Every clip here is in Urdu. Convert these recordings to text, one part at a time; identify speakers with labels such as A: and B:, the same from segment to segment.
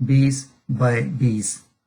A: 20/20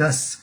A: 10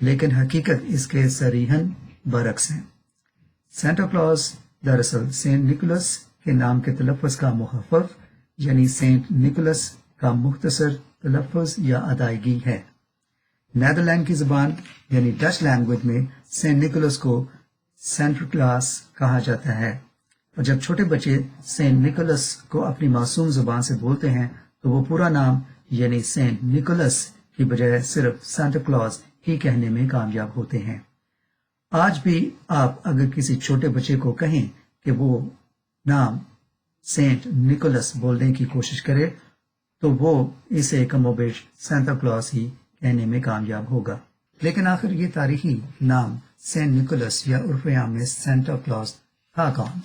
A: لیکن حقیقت اس کے صریحاً برعکس ہے۔ سینٹا کلوز دراصل سینٹ نکولس کے نام کے تلفظ کا مخفف یعنی سینٹ نکولس کا مختصر تلفظ یا ادائیگی ہے۔ نیدرلینڈ کی زبان یعنی ڈچ لینگویج میں سینٹ نکولس کو سینٹرکلاس کہا جاتا ہے، اور جب چھوٹے بچے سینٹ نکولس کو اپنی معصوم زبان سے بولتے ہیں تو وہ پورا نام یعنی سینٹ نکولس کی بجائے صرف سینٹا کلوز ہی کہنے میں کامیاب ہوتے ہیں۔ آج بھی آپ اگر کسی چھوٹے بچے کو کہیں کہ وہ نام سینٹ نکولس بولنے کی کوشش کرے تو وہ اسے کم و بیش سینٹا کلوز ہی کہنے میں کامیاب ہوگا۔ لیکن آخر یہ تاریخی نام سینٹ نکولس یا عرف عام میں سینٹا کلوز تھا کون؟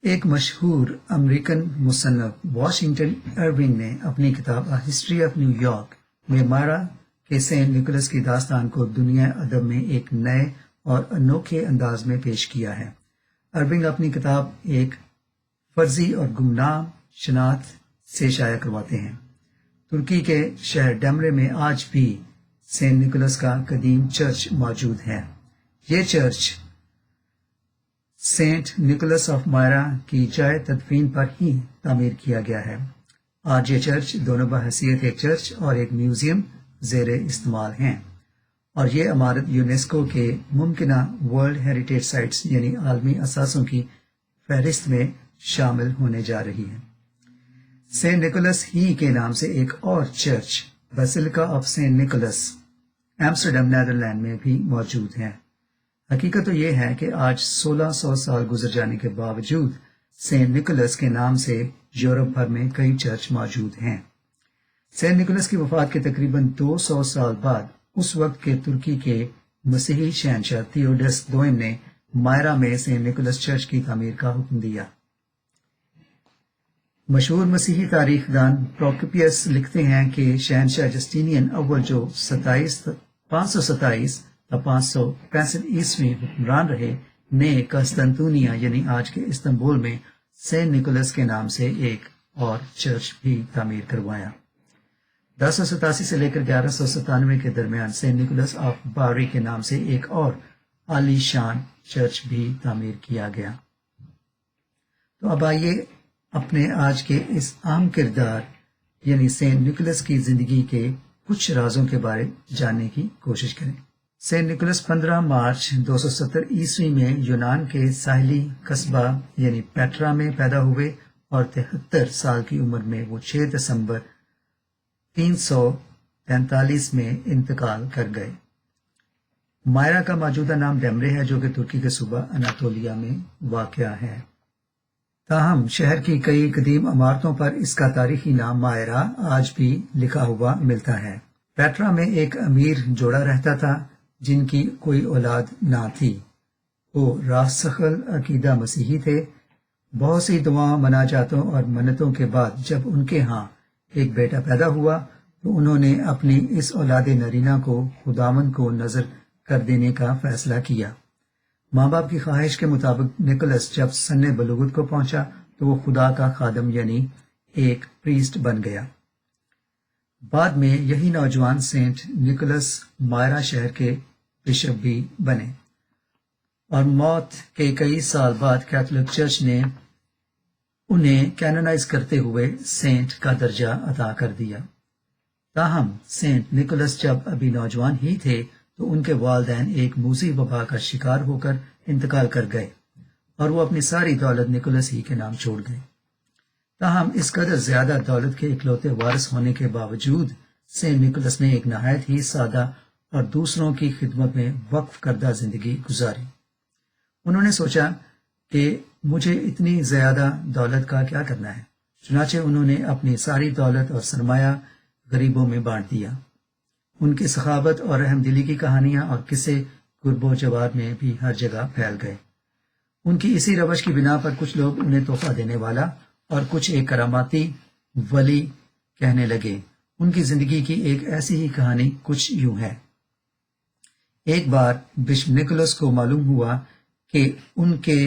A: ایک مشہور امریکن مصنف واشنگٹن ارونگ نے اپنی کتاب ہسٹری آف نیو یارک میں مائرا کے سینٹ نکولس کی داستان کو دنیا ادب میں ایک نئے اور انوکھے انداز میں پیش کیا ہے۔ ارونگ اپنی کتاب ایک فرضی اور گمنام شناخت سے شائع کرواتے ہیں۔ ترکی کے شہر ڈیمرے میں آج بھی سینٹ نکولس کا قدیم چرچ موجود ہے۔ یہ church Saint Nicholas of Myra کی جائے تدفین پر ہی تعمیر کیا گیا ہے۔ آج یہ چرچ دونوں بحیثیت ایک چرچ اور ایک میوزیم زیر استعمال ہیں، اور یہ عمارت یونیسکو کے ممکنہ ورلڈ ہیریٹیج سائٹس یعنی عالمی اثاثوں کی فہرست میں شامل ہونے جا رہی ہے۔ سینٹ نکولس ہی کے نام سے ایک اور church Basilica of Saint Nicholas Amsterdam Netherland میں بھی موجود ہے۔ حقیقت تو یہ ہے کہ آج 1600 سال گزر جانے کے باوجود سینٹ نکولس کے نام سے یورپ بھر میں کئی چرچ موجود ہیں۔ سینٹ نکولس کی وفات کے تقریباً 200 سال بعد اس وقت کے ترکی کے مسیحی شہنشاہ تھیوڈس دوئم نے مائرا میں سینٹ نکولس چرچ کی تعمیر کا حکم دیا۔ مشہور مسیحی تاریخ دان پروکوپیس لکھتے ہیں کہ شہنشاہ جسٹینین اول جو 527 تا 565 عیسوی حکمران رہے نے قسطنطنیہ یعنی آج کے استنبول میں سینٹ نکولس کے نام سے ایک اور چرچ بھی تعمیر کروایا۔ 1087 سے لے کر 1197 کے درمیان سینٹ نکولس آف باری کے نام سے ایک اور عالی شان چرچ بھی تعمیر کیا گیا۔ تو اب آئیے اپنے آج کے اس عام کردار یعنی سینٹ نکولس کی زندگی کے کچھ رازوں کے بارے جاننے کی کوشش کریں۔ سینٹ نکولس 15 مارچ 270 عیسوی میں یونان کے ساحلی قصبہ یعنی پیٹرا میں پیدا ہوئے، اور 73 سال کی عمر میں وہ 6 دسمبر 343 میں انتقال کر گئے۔ مائرا کا موجودہ نام ڈیمرے ہے جو کہ ترکی کے صوبہ اناطولیہ میں واقع ہے۔ تاہم شہر کی کئی قدیم عمارتوں پر اس کا تاریخی نام مائرا آج بھی لکھا ہوا ملتا ہے۔ پیٹرا میں ایک امیر جوڑا رہتا تھا جن کی کوئی اولاد نہ تھی۔ وہ راسخ العقیدہ مسیحی تھے۔ بہت سی دعاؤں، مناجاتوں اور منتوں کے بعد جب ان کے ہاں ایک بیٹا پیدا ہوا تو انہوں نے اپنی اس اولاد نرینہ کو خداوند کو نذر کر دینے کا فیصلہ کیا۔ ماں باپ کی خواہش کے مطابق نکولس جب سن بلوغت کو پہنچا تو وہ خدا کا خادم یعنی ایک پریسٹ بن گیا۔ بعد میں یہی نوجوان سینٹ نکولس مائرا شہر کے بشپ بھی بنے، اور موت کے کئی سال بعد کیتھولک چرچ نے انہیں کینونائز کرتے ہوئے سینٹ کا درجہ عطا کر دیا۔ تاہم سینٹ نکولس جب ابھی نوجوان ہی تھے تو ان کے والدین ایک موذی وبا کا شکار ہو کر انتقال کر گئے، اور وہ اپنی ساری دولت نکولس ہی کے نام چھوڑ گئے۔ تاہم اس قدر زیادہ دولت کے اکلوتے وارث ہونے کے باوجود سینٹ نکولس نے ایک نہایت ہی سادہ اور دوسروں کی خدمت میں وقف کردہ زندگی گزاری۔ انہوں نے سوچا کہ مجھے اتنی زیادہ دولت کا کیا کرنا ہے، چنانچہ انہوں نے اپنی ساری دولت اور سرمایہ غریبوں میں بانٹ دیا۔ ان کی سخاوت اور رحم دلی کی کہانیاں اور قصے قرب و جوار میں بھی ہر جگہ پھیل گئے۔ ان کی اسی روش کی بنا پر کچھ لوگ انہیں تحفہ دینے والا اور کچھ ایک کراماتی ولی کہنے لگے۔ ان کی زندگی کی ایک ایسی ہی کہانی کچھ یوں ہے۔ ایک بار بشپ نکولس کو معلوم ہوا کہ ان کے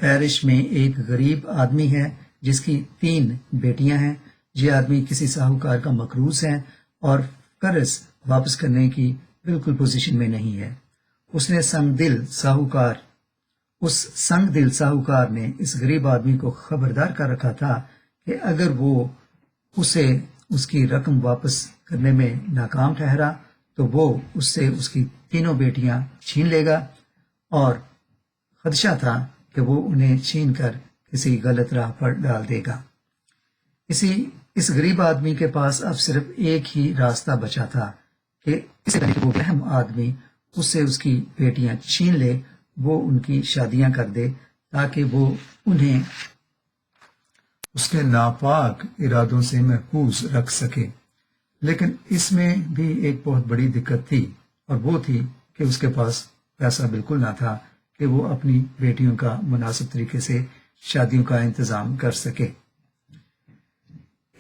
A: پیرش میں ایک غریب آدمی ہے جس کی 3 بیٹیاں ہیں۔ یہ آدمی کسی ساہوکار کا مقروض ہے اور قرض واپس کرنے کی بالکل پوزیشن میں نہیں ہے۔ اس سنگ دل ساہوکار نے اس غریب آدمی کو خبردار کر رکھا تھا کہ اگر وہ اسے اس کی رقم واپس کرنے میں ناکام ٹھہرا تو وہ اس سے اس کی تینوں بیٹیاں چھین لے گا، اور خدشہ تھا کہ وہ انہیں چھین کر کسی غلط راہ پر ڈال دے گا۔ اس غریب آدمی کے پاس اب صرف ایک ہی راستہ بچا تھا کہ اسے وہ اہم آدمی اس سے اس کی بیٹیاں چھین لے، وہ ان کی شادیاں کر دے تاکہ وہ انہیں اس کے ناپاک ارادوں سے محفوظ رکھ سکے۔ لیکن اس میں بھی ایک بہت بڑی دقت تھی، اور وہ تھی کہ اس کے پاس پیسہ بالکل نہ تھا کہ وہ اپنی بیٹیوں کا مناسب طریقے سے شادیوں کا انتظام کر سکے۔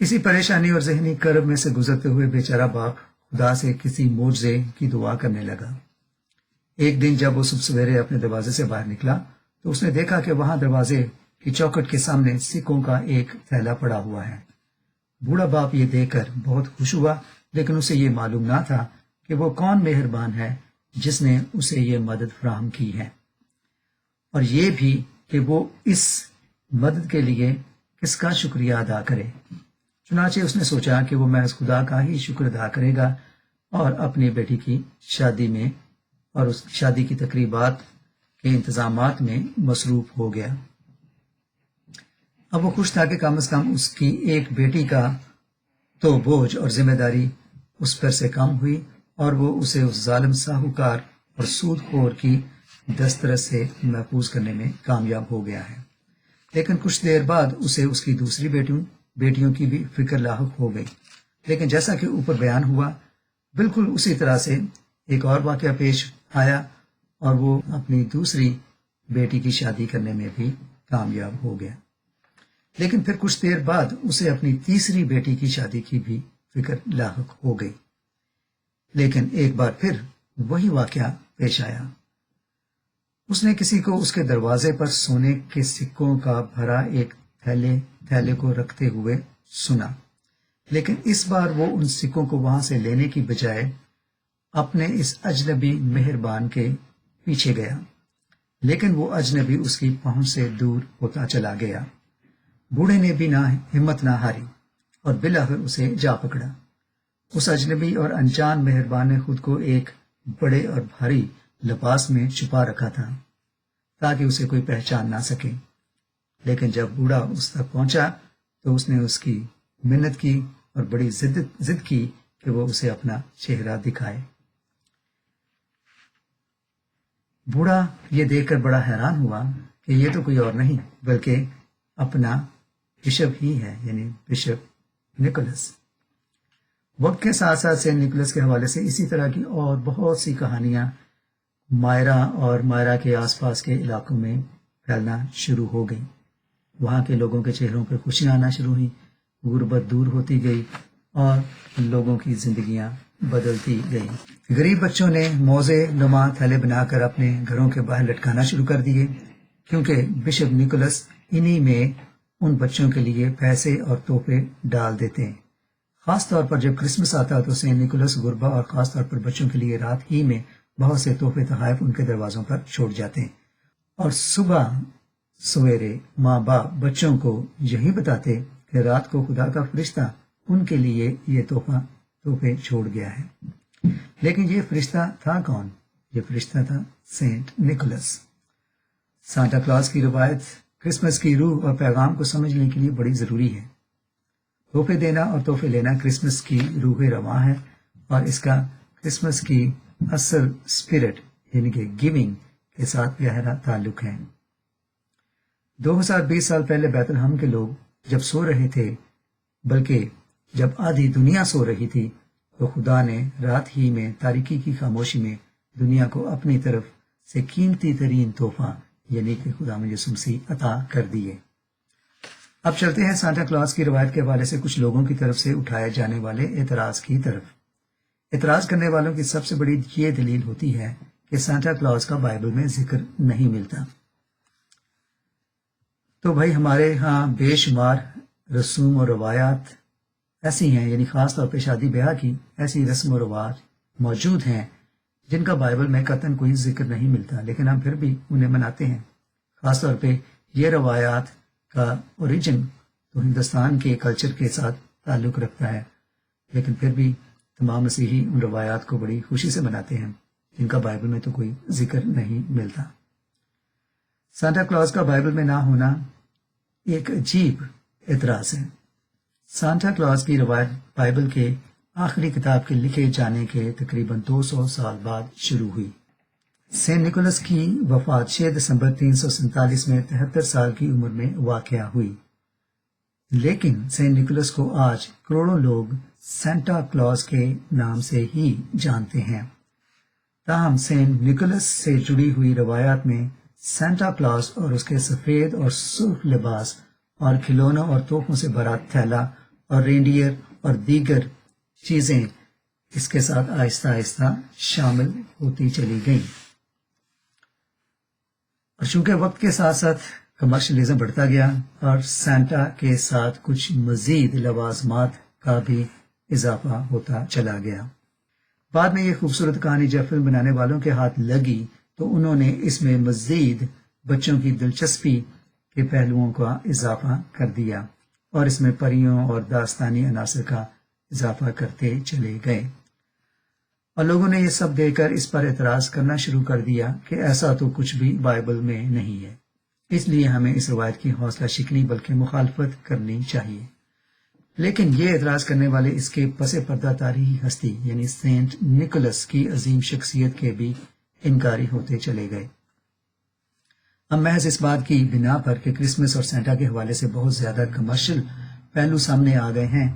A: اسی پریشانی اور ذہنی کرب میں سے گزرتے ہوئے بیچارہ باپ خدا سے کسی معجزے کی دعا کرنے لگا۔ ایک دن جب وہ صبح سویرے اپنے دروازے سے باہر نکلا تو اس نے دیکھا کہ وہاں دروازے کی چوکھٹ کے سامنے سکوں کا ایک تھیلا پڑا ہوا ہے۔ بوڑھا باپ یہ دیکھ کر بہت خوش ہوا، لیکن اسے یہ معلوم نہ تھا کہ وہ کون مہربان ہے جس نے اسے یہ مدد فراہم کی ہے، اور یہ بھی کہ وہ اس مدد کے لیے کس کا شکریہ ادا کرے۔ چنانچہ اس نے سوچا کہ وہ محض خدا کا ہی شکر ادا کرے گا، اور اپنی بیٹی کی شادی میں اور اس شادی کی تقریبات کے انتظامات میں مصروف ہو گیا۔ اب وہ خوش تھا کہ کم از کم اس کی ایک بیٹی کا تو بوجھ اور ذمہ داری اس پر سے کم ہوئی، اور وہ اسے اس ظالم ساہوکار اور سود خور کی دسترس سے محفوظ کرنے میں کامیاب ہو گیا ہے۔ لیکن کچھ دیر بعد اسے اس کی دوسری بیٹیوں کی بھی فکر لاحق ہو گئی۔ لیکن جیسا کہ اوپر بیان ہوا، بالکل اسی طرح سے ایک اور واقعہ پیش آیا، اور وہ اپنی دوسری بیٹی کی شادی کرنے میں بھی کامیاب ہو گیا۔ لیکن پھر کچھ دیر بعد اسے اپنی تیسری بیٹی کی شادی کی بھی فکر لاحق ہو گئی۔ لیکن ایک بار پھر وہی واقعہ پیش آیا۔ اس نے کسی کو اس کے دروازے پر سونے کے سکوں کا بھرا ایک تھیلے کو رکھتے ہوئے سنا، لیکن اس بار وہ ان سکوں کو وہاں سے لینے کی بجائے اپنے اس اجنبی مہربان کے پیچھے گیا، لیکن وہ اجنبی اس کی پہنچ سے دور ہوتا چلا گیا۔ بوڑھے نے بھی ہمت نہ ہاری اور بالآخر اسے جا پکڑا۔ اس اجنبی اور انجان مہربان نے خود کو ایک بڑے اور بھاری لباس میں چھپا رکھا تھا تاکہ اسے کوئی پہچان نہ سکے۔ لیکن جب بوڑھا اس تک پہنچا تو اس نے اس کی منت کی اور بڑی ضد کی کہ وہ اسے اپنا چہرہ دکھائے۔ بوڑھا یہ دیکھ کر بڑا حیران ہوا کہ یہ تو کوئی اور نہیں بلکہ اپنا بشپ ہی ہے، یعنی بشپ نکولس۔ وقت کے ساتھ ساتھ سینٹ نکولس کے حوالے سے اسی طرح کی اور بہت سی کہانیاں مائرا اور مائرا کے آس پاس کے علاقوں میں پھیلنا شروع ہو گئی۔ وہاں کے لوگوں کے چہروں پر خوشیاں آنا شروع ہوئی، غربت دور ہوتی گئی اور لوگوں کی زندگیاں بدلتی گئی۔ غریب بچوں نے موزے نما تھیلے بنا کر اپنے گھروں کے باہر لٹکانا شروع کر دیے، کیونکہ بشپ نکولس انہی میں ان بچوں کے لیے پیسے اور تحفے ڈال دیتے ہیں۔ خاص طور پر جب کرسمس آتا تو سینٹ نکولس غربا اور خاص طور پر بچوں کے لیے رات ہی میں بہت سے تحفے تحائف ان کے دروازوں پر چھوڑ جاتے ہیں، اور صبح سویرے ماں باپ بچوں کو یہی بتاتے کہ رات کو خدا کا فرشتہ ان کے لیے یہ تحفے چھوڑ گیا ہے۔ لیکن یہ فرشتہ تھا کون؟ یہ فرشتہ تھا سینٹ نکولس۔ سانتا کلاus کی روایت کرسمس کی روح اور پیغام کو سمجھنے کے لیے بڑی ضروری ہے۔ تحفے دینا اور تحفے لینا کرسمس کی روح رواں ہے، اور اس کا کرسمس کی اصل اسپرٹ یعنی کہ گیونگ کے ساتھ گہرا تعلق ہے۔ 2020 سال پہلے بیت الہم کے لوگ جب سو رہے تھے، بلکہ جب آدھی دنیا سو رہی تھی، تو خدا نے رات ہی میں تاریکی کی خاموشی میں دنیا کو اپنی طرف سے قیمتی ترین تحفہ یعنی کہ خدا یسوع مسیح عطا کر دیے۔ اب چلتے ہیں سانتا کلاus کی روایت کے حوالے سے کچھ لوگوں کی طرف سے اٹھائے جانے والے اعتراض کی طرف۔ اعتراض کرنے والوں کی سب سے بڑی یہ دلیل ہوتی ہے کہ سانتا کلاus کا بائبل میں ذکر نہیں ملتا۔ تو بھائی ہمارے ہاں بے شمار رسوم و روایات ایسی ہیں، یعنی خاص طور پہ شادی بیاہ کی ایسی رسم و رواج موجود ہیں جن کا بائبل میں قطعاً کوئی ذکر نہیں ملتا، لیکن ہم پھر بھی انہیں مناتے ہیں۔ خاص طور پہ یہ روایات کا اوریجن تو ہندوستان کے کلچر کے ساتھ تعلق رکھتا ہے، لیکن پھر بھی تمام مسیحی ان روایات کو بڑی خوشی سے مناتے ہیں جن کا بائبل میں تو کوئی ذکر نہیں ملتا۔ سانتا کلاus کا بائبل میں نہ ہونا ایک عجیب اعتراض ہے۔ سانتا کلاus کی روایت بائبل کے آخری کتاب کے لکھے جانے کے تقریباً 200 سال بعد شروع ہوئی۔ سینٹ نکولس کی وفات 6 دسمبر 347 میں 73 سال کی عمر میں واقع ہوئی، لیکن سینٹ نکولس کو آج کروڑوں لوگ سانتا کلاus کے نام سے ہی جانتے ہیں۔ تاہم سینٹ نکولس سے جڑی ہوئی روایات میں سانتا کلاus اور اس کے سفید اور سرخ لباس اور کھلونوں اور تحفوں سے بھرا تھیلا اور رینڈیئر اور دیگر چیزیں اس کے ساتھ آہستہ آہستہ شامل ہوتی چلی گئیں۔ اور چونکہ وقت کے ساتھ ساتھ کمرشلزم بڑھتا گیا اور سانتا کے ساتھ کچھ مزید لوازمات کا بھی اضافہ ہوتا چلا گیا۔ بعد میں یہ خوبصورت کہانی جب فلم بنانے والوں کے ہاتھ لگی تو انہوں نے اس میں مزید بچوں کی دلچسپی کے پہلوؤں کا اضافہ کر دیا اور اس میں پریوں اور داستانی عناصر کا اضافہ کرتے چلے گئے، اور لوگوں نے یہ سب دیکھ کر اس پر اعتراض کرنا شروع کر دیا کہ ایسا تو کچھ بھی بائبل میں نہیں ہے، اس لیے ہمیں اس روایت کی حوصلہ شکنی بلکہ مخالفت کرنی چاہیے۔ لیکن یہ اعتراض کرنے والے اس کے پس پردہ تاریخی ہستی یعنی سینٹ نکولس کی عظیم شخصیت کے بھی انکاری ہوتے چلے گئے۔ ہم محض اس بات کی بنا پر کہ کرسمس اور سانتا کے حوالے سے بہت زیادہ کمرشل پہلو سامنے آ گئے ہیں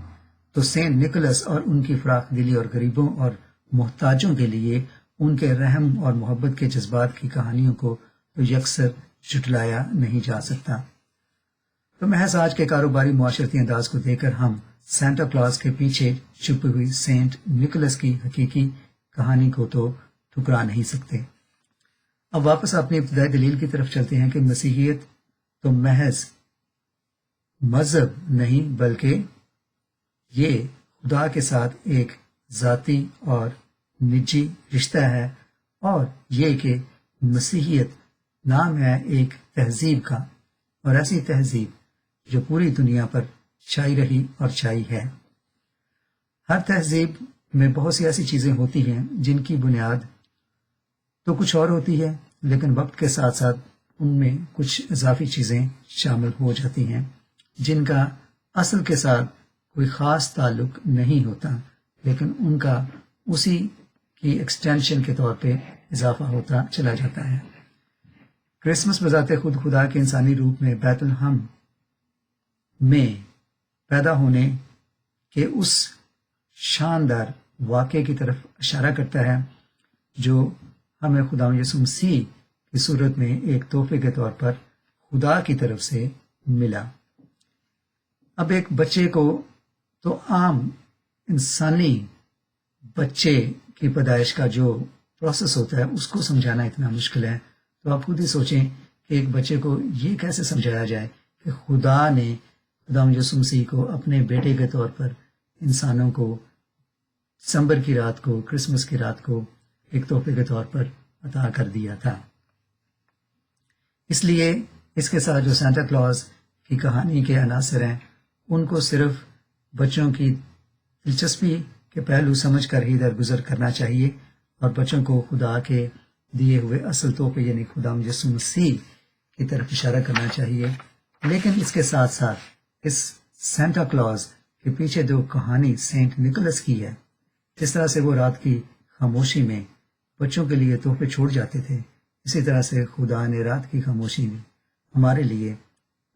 A: تو سینٹ نکولس اور ان کی فراخ دلی اور غریبوں اور محتاجوں کے لیے ان کے رحم اور محبت کے جذبات کی کہانیوں کو تو یکسر جھٹلایا نہیں جا سکتا۔ تو محض آج کے کاروباری معاشرتی انداز کو دیکھ کر ہم سانتا کلاus کے پیچھے چھپی ہوئی سینٹ نکولس کی حقیقی کہانی کو تو ٹھکرا نہیں سکتے۔ اب واپس اپنی ابتدائی دلیل کی طرف چلتے ہیں کہ مسیحیت تو محض مذہب نہیں بلکہ یہ خدا کے ساتھ ایک ذاتی اور نجی رشتہ ہے، اور یہ کہ مسیحیت نام ہے ایک تہذیب کا، اور ایسی تہذیب جو پوری دنیا پر چھائی رہی اور چھائی ہے۔ ہر تہذیب میں بہت سی ایسی چیزیں ہوتی ہیں جن کی بنیاد تو کچھ اور ہوتی ہے، لیکن وقت کے ساتھ ساتھ ان میں کچھ اضافی چیزیں شامل ہو جاتی ہیں جن کا اصل کے ساتھ کوئی خاص تعلق نہیں ہوتا، لیکن ان کا اسی کی ایکسٹینشن کے طور پہ اضافہ ہوتا چلا جاتا ہے۔ کرسمس بذات خود خدا کے انسانی روپ میں بیت الحم میں پیدا ہونے کے اس شاندار واقعے کی طرف اشارہ کرتا ہے جو ہمیں خدا یسوع مسیح کی صورت میں ایک تحفے کے طور پر خدا کی طرف سے ملا۔ اب ایک بچے کو تو عام انسانی بچے کی پیدائش کا جو پروسیس ہوتا ہے اس کو سمجھانا اتنا مشکل ہے، تو آپ خود ہی سوچیں کہ ایک بچے کو یہ کیسے سمجھایا جائے کہ خدا نے خدا یسوع مسیح کو اپنے بیٹے کے طور پر انسانوں کو دسمبر کی رات کو، کرسمس کی رات کو ایک تحفے کے طور پر عطا کر دیا تھا۔ اس لیے اس کے ساتھ جو سانتا کلاus کی کہانی کے عناصر ہیں ان کو صرف بچوں کی دلچسپی کے پہلو سمجھ کر ہی درگزر کرنا چاہیے، اور بچوں کو خدا کے دیے ہوئے اصل تحفے یعنی خدا یسوع مسیح کی طرف اشارہ کرنا چاہیے۔ لیکن اس کے ساتھ ساتھ اس سانتا کلاus کے پیچھے جو کہانی سینٹ نکولس کی ہے، جس طرح سے وہ رات کی خاموشی میں بچوں کے لیے تحفے چھوڑ جاتے تھے، اسی طرح سے خدا نے رات کی خاموشی میں ہمارے لیے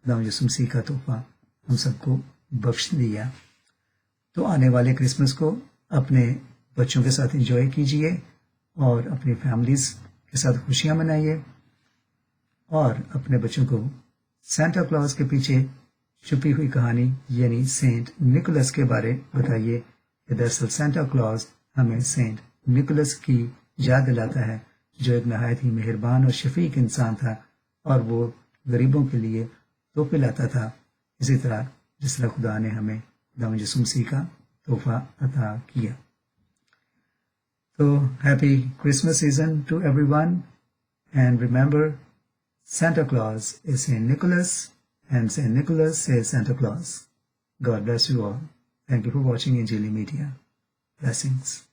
A: خدا یسوع مسیح کا تحفہ ہم سب کو بخش دیا۔ تو آنے والے کرسمس کو اپنے بچوں کے ساتھ انجوائے کیجئے اور اپنی فیملیز کے ساتھ خوشیاں منائیے، اور اپنے بچوں کو سانتا کلاus کے پیچھے چھپی ہوئی کہانی یعنی سینٹ نکولس کے بارے بتائیے کہ دراصل سانتا کلاus ہمیں سینٹ نکولس کی یاد دلاتا ہے جو ایک نہایت ہی مہربان اور شفیق انسان تھا، اور وہ غریبوں کے لیے تحفے لاتا تھا، اسی طرح جس طرح خدا نے ہمیں خدا یسوع مسیح کا تحفہ عطا کیا۔ So happy Christmas season to everyone. And remember, Santa Claus is Saint Nicholas and Saint Nicholas is Santa Claus. God bless you all. Thank you for watching Injili Media. Blessings.